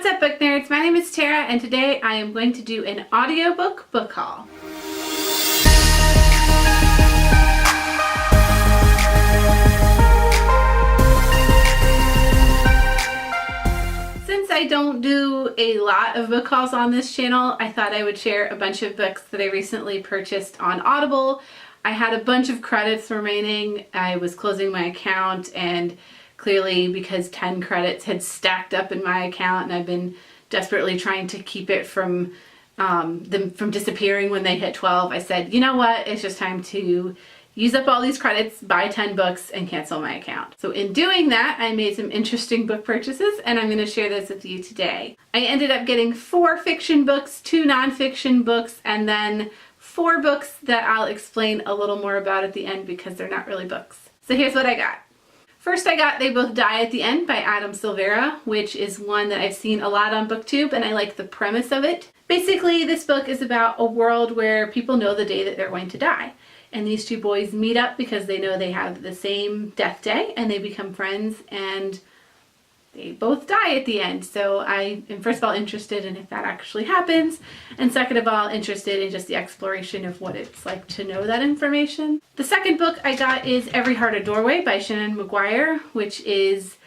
What's up, book nerds? My name is Tara, and today I am going to do an audiobook book haul. Since I don't do a lot of book hauls on this channel, I thought I would share a bunch of books that I recently purchased on Audible. I had a bunch of credits remaining. I was closing my account, and clearly because 10 credits had stacked up in my account, and I've been desperately trying to keep it from them from disappearing when they hit 12, I said, you know what, it's just time to use up all these credits, buy 10 books, and cancel my account. So in doing that, I made some interesting book purchases, and I'm going to share this with you today. I ended up getting 4 fiction books, 2 nonfiction books, and then 4 books that I'll explain a little more about at the end because they're not really books. So here's what I got. First I got They Both Die at the End by Adam Silvera, which is one that I've seen a lot on BookTube, and I like the premise of it. Basically, this book is about a world where people know the day that they're going to die. And these 2 boys meet up because they know they have the same death day, and they become friends, and they both die at the end. So I am first of all interested in if that actually happens, and second of all interested in just the exploration of what it's like to know that information. The second book I got is Every Heart a Doorway by Shannon McGuire, which is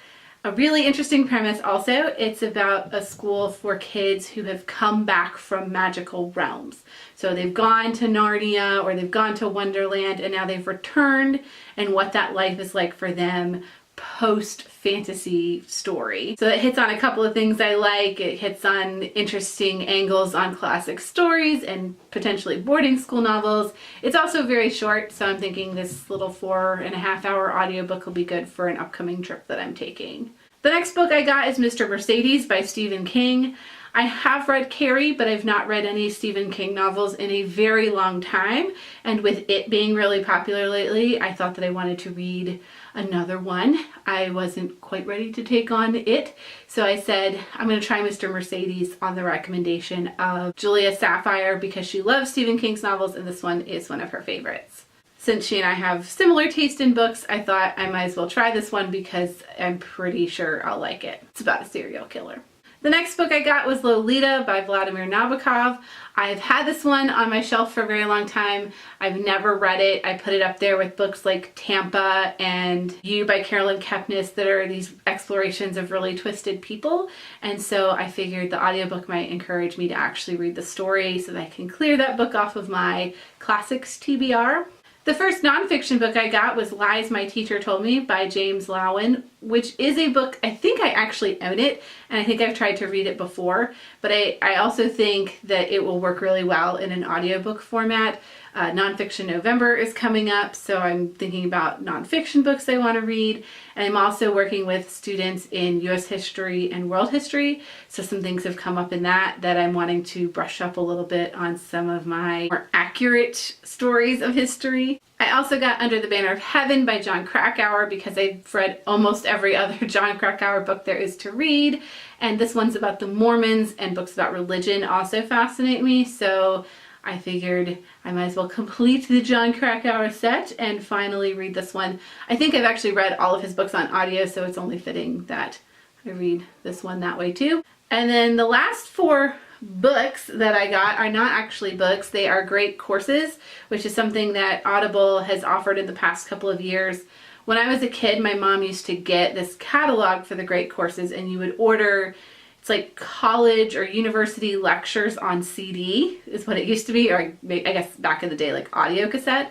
a really interesting premise also. It's about a school for kids who have come back from magical realms. So they've gone to Narnia or they've gone to Wonderland, and now they've returned, and what that life is like for them post-fantasy story. So it hits on a couple of things I like. It hits on interesting angles on classic stories and potentially boarding school novels. It's also very short, so I'm thinking this little 4.5-hour audiobook will be good for an upcoming trip that I'm taking. The next book I got is Mr. Mercedes by Stephen King. I have read Carrie, but I've not read any Stephen King novels in a very long time, and with it being really popular lately, I thought that I wanted to read another one. I wasn't quite ready to take on it, so I said I'm going to try Mr. Mercedes on the recommendation of Julia Sapphire because she loves Stephen King's novels, and this one is one of her favorites. Since she and I have similar taste in books, I thought I might as well try this one because I'm pretty sure I'll like it. It's about a serial killer. The next book I got was Lolita by Vladimir Nabokov. I've had this one on my shelf for a very long time. I've never read it. I put it up there with books like Tampa and You by Carolyn Kepnes that are these explorations of really twisted people. And so I figured the audiobook might encourage me to actually read the story so that I can clear that book off of my classics TBR. The first nonfiction book I got was Lies My Teacher Told Me by James Lowen, which is a book, I think I actually own it, and I think I've tried to read it before, but I also think that it will work really well in an audiobook format. Nonfiction November is coming up, so I'm thinking about nonfiction books I want to read, and I'm also working with students in US history and world history, so some things have come up in that I'm wanting to brush up a little bit on some of my more accurate stories of history. I also got Under the Banner of Heaven by Jon Krakauer because I've read almost every other Jon Krakauer book there is to read, and this one's about the Mormons, and books about religion also fascinate me, so I figured I might as well complete the Jon Krakauer set and finally read this one. I think I've actually read all of his books on audio, so it's only fitting that I read this one that way too. And then the last 4 books that I got are not actually books. They are great courses, which is something that Audible has offered in the past couple of years. When I was a kid, my mom used to get this catalog for the great courses, and you would order, it's like college or university lectures on CD is what it used to be, or I guess back in the day like audio cassette.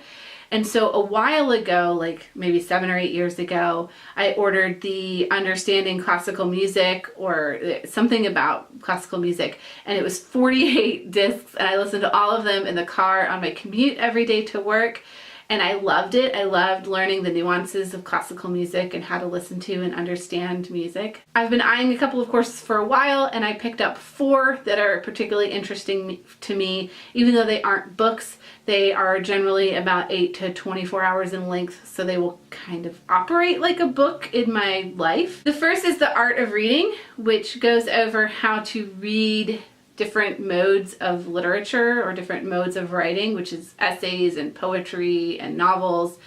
And so a while ago, like maybe 7 or 8 years ago, I ordered the Understanding Classical Music or something about classical music, and it was 48 discs, and I listened to all of them in the car on my commute every day to work. And I loved it. I loved learning the nuances of classical music and how to listen to and understand music. I've been eyeing a couple of courses for a while, and I picked up 4 that are particularly interesting to me. Even though they aren't books, they are generally about 8 to 24 hours in length, so they will kind of operate like a book in my life. The first is The Art of Reading, which goes over how to read different modes of literature or different modes of writing, which is essays and poetry and novels.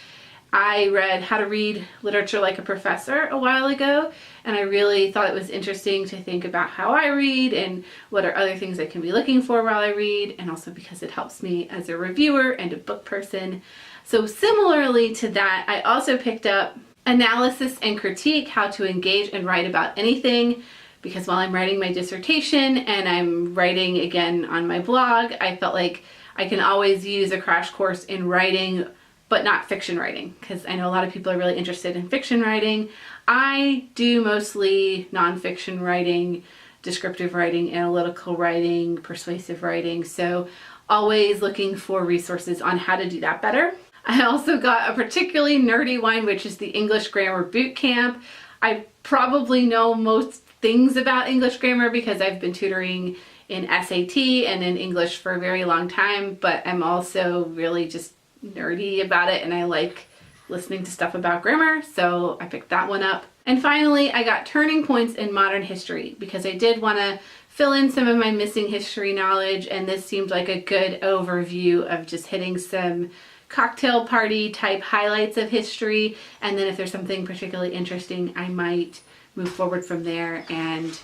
I read How to Read Literature Like a Professor a while ago, and I really thought it was interesting to think about how I read and what are other things I can be looking for while I read, and also because it helps me as a reviewer and a book person. So similarly to that, I also picked up Analysis and Critique, How to Engage and Write About Anything, because while I'm writing my dissertation and I'm writing again on my blog, I felt like I can always use a crash course in writing, but not fiction writing, because I know a lot of people are really interested in fiction writing. I do mostly nonfiction writing, descriptive writing, analytical writing, persuasive writing, so always looking for resources on how to do that better. I also got a particularly nerdy one, which is the English Grammar Boot Camp. I probably know most things about English grammar because I've been tutoring in SAT and in English for a very long time, but I'm also really just nerdy about it and I like listening to stuff about grammar, so I picked that one up. And finally, I got Turning Points in Modern History because I did want to fill in some of my missing history knowledge, and this seemed like a good overview of just hitting some cocktail party type highlights of history, and then if there's something particularly interesting, I might move forward from there and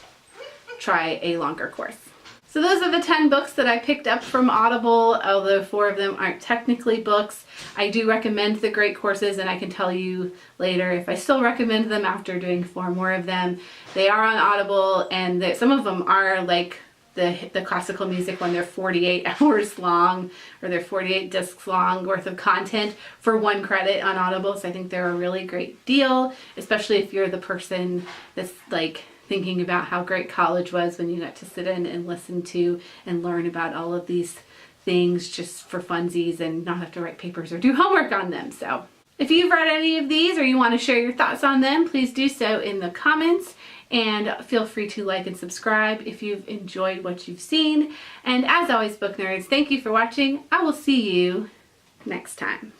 try a longer course. So those are the 10 books that I picked up from Audible, although 4 of them aren't technically books. I do recommend the great courses, and I can tell you later if I still recommend them after doing 4 more of them. They are on Audible, and some of them are like the classical music one. They're 48 hours long, or they're 48 discs long worth of content for 1 credit on Audible, so I think they're a really great deal, especially if you're the person that's like thinking about how great college was when you got to sit in and listen to and learn about all of these things just for funsies and not have to write papers or do homework on them. So if you've read any of these or you want to share your thoughts on them, please do so in the comments, and feel free to like and subscribe if you've enjoyed what you've seen. And as always, book nerds, thank you for watching. I will see you next time.